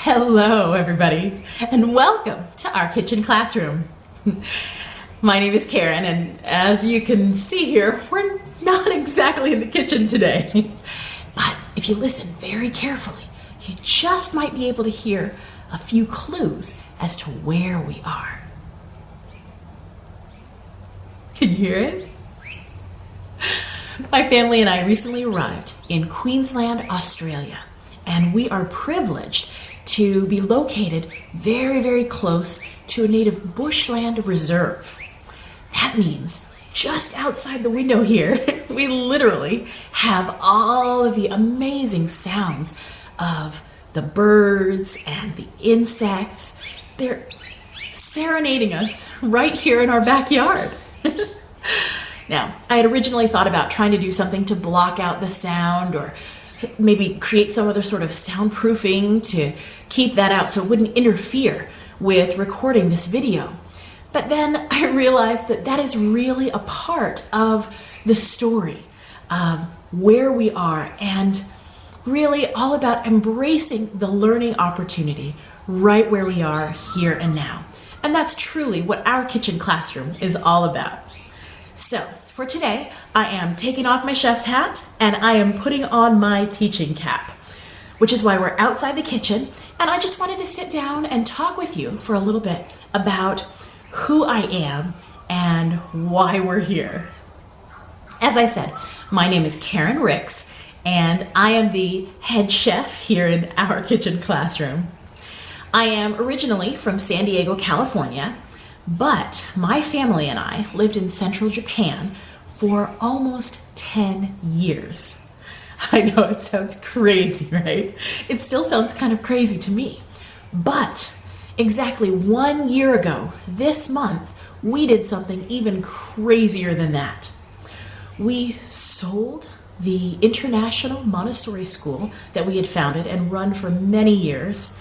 Hello, everybody, and welcome to our kitchen classroom. My name is Karen, and as you can see here, we're not exactly in the kitchen today. But if you listen very carefully, you just might be able to hear a few clues as to where we are. Can you hear it? My family and I recently arrived in Queensland, Australia, and we are privileged to be located very, very close to a native bushland reserve. That means just outside the window here, we literally have all of the amazing sounds of the birds and the insects. They're serenading us right here in our backyard. Now, I had originally thought about trying to do something to block out the sound or maybe create some other sort of soundproofing to keep that out so it wouldn't interfere with recording this video. But then I realized that that is really a part of the story of where we are and really all about embracing the learning opportunity right where we are here and now. And that's truly what our kitchen classroom is all about. So for today, I am taking off my chef's hat and I am putting on my teaching cap, which is why we're outside the kitchen. And I just wanted to sit down and talk with you for a little bit about who I am and why we're here. As I said, my name is Karen Ricks and I am the head chef here in our kitchen classroom. I am originally from San Diego, California, but my family and I lived in central Japan for almost 10 years. I know it sounds crazy, right? It still sounds kind of crazy to me. But exactly 1 year ago, this month, we did something even crazier than that. We sold the international Montessori school that we had founded and run for many years,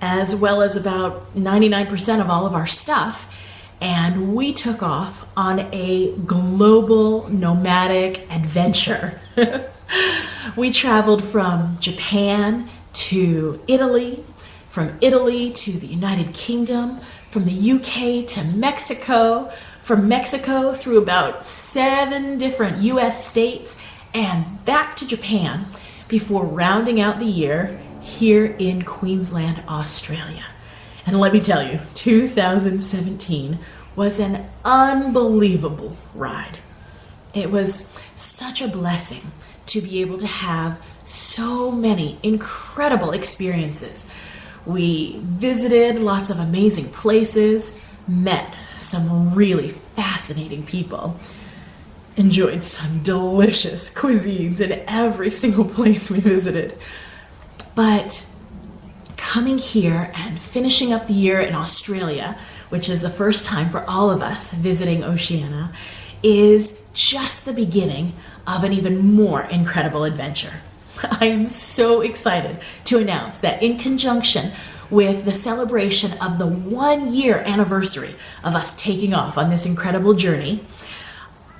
as well as about 99% of all of our stuff. And we took off on a global nomadic adventure. We traveled from Japan to Italy, from Italy to the United Kingdom, from the UK to Mexico, from Mexico through about 7 different US states, and back to Japan before rounding out the year here in Queensland, Australia. And let me tell you, 2017 was an unbelievable ride. It was such a blessing to be able to have so many incredible experiences. We visited lots of amazing places, met some really fascinating people, enjoyed some delicious cuisines in every single place we visited. But coming here and finishing up the year in Australia, which is the first time for all of us visiting Oceania, is just the beginning of an even more incredible adventure. I am so excited to announce that in conjunction with the celebration of the 1 year anniversary of us taking off on this incredible journey,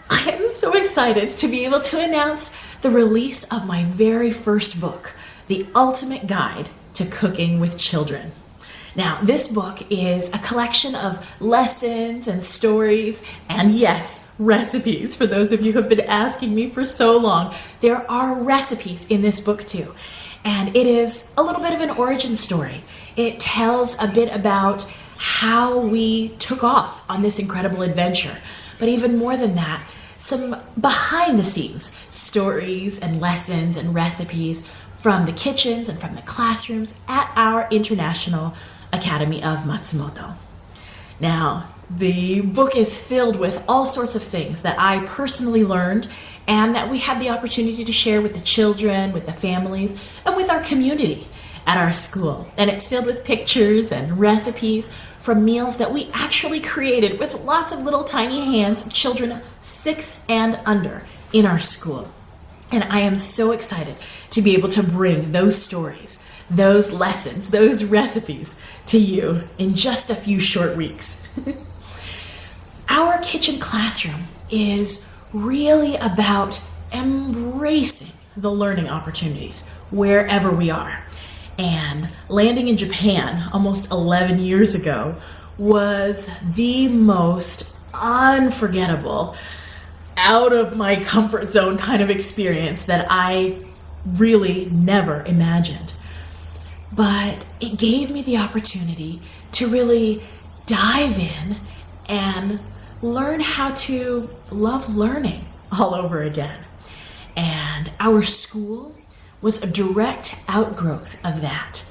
I am so excited to be able to announce the release of my very first book, The Ultimate Guide to Cooking with Children. Now, this book is a collection of lessons and stories and, yes, recipes. For those of you who have been asking me for so long, there are recipes in this book too. And it is a little bit of an origin story. It tells a bit about how we took off on this incredible adventure. But even more than that, some behind the scenes stories and lessons and recipes from the kitchens and from the classrooms at our International Academy of Matsumoto. Now, the book is filled with all sorts of things that I personally learned and that we had the opportunity to share with the children, with the families, and with our community at our school. And it's filled with pictures and recipes from meals that we actually created with lots of little tiny hands of children 6 and under in our school. And I am so excited to be able to bring those stories, those lessons, those recipes to you in just a few short weeks. Our kitchen classroom is really about embracing the learning opportunities wherever we are. And landing in Japan almost 11 years ago was the most unforgettable, out of my comfort zone kind of experience that I really never imagined. But it gave me the opportunity to really dive in and learn how to love learning all over again. And our school was a direct outgrowth of that.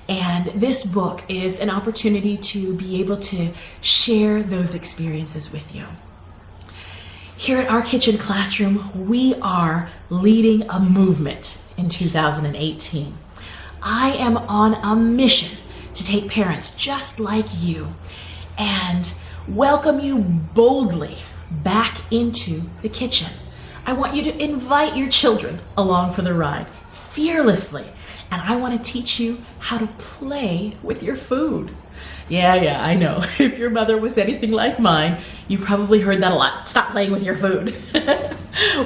And this book is an opportunity to be able to share those experiences with you. Here at Our Kitchen Classroom, we are leading a movement in 2018. I am on a mission to take parents just like you and welcome you boldly back into the kitchen. I want you to invite your children along for the ride fearlessly, and I want to teach you how to play with your food. Yeah, I know. If your mother was anything like mine, you probably heard that a lot. Stop playing with your food.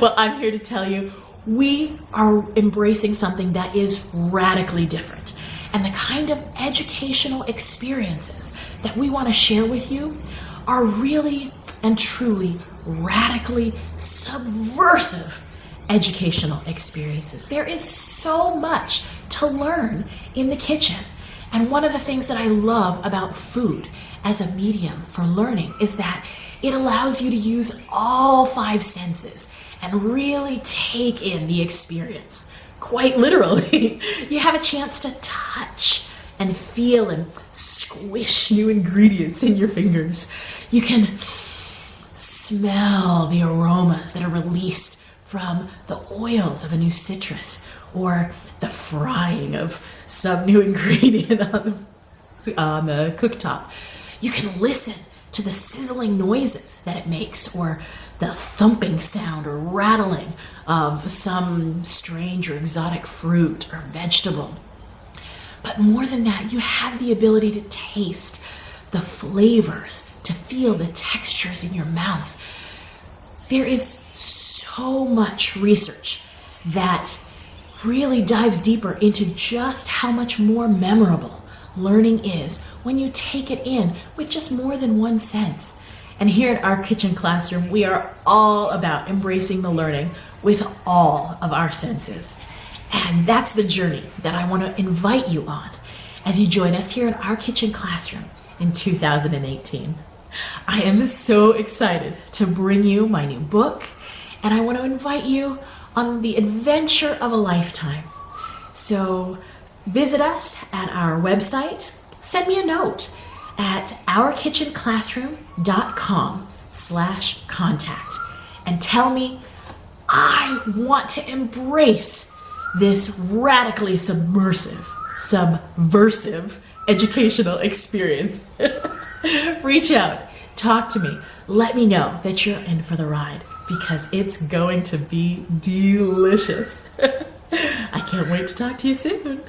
Well, I'm here to tell you, we are embracing something that is radically different. And the kind of educational experiences that we want to share with you are really and truly radically subversive educational experiences. There is so much to learn in the kitchen. And one of the things that I love about food as a medium for learning is that it allows you to use all 5 senses and really take in the experience. Quite literally, you have a chance to touch and feel and squish new ingredients in your fingers. You can smell the aromas that are released from the oils of a new citrus or the frying of some new ingredient on the cooktop. You can listen to the sizzling noises that it makes or the thumping sound or rattling of some strange or exotic fruit or vegetable. But more than that, you have the ability to taste the flavors, to feel the textures in your mouth. There is so much research that really dives deeper into just how much more memorable learning is when you take it in with just more than 1 sense. And here at Our Kitchen Classroom, we are all about embracing the learning with all of our senses. And that's the journey that I want to invite you on as you join us here at Our Kitchen Classroom in 2018. I am so excited to bring you my new book, and I want to invite you on the adventure of a lifetime. So visit us at our website, send me a note at ourkitchenclassroom.com/contact and tell me, I want to embrace this radically subversive educational experience. Reach out, talk to me, let me know that you're in for the ride because it's going to be delicious. I can't wait to talk to you soon.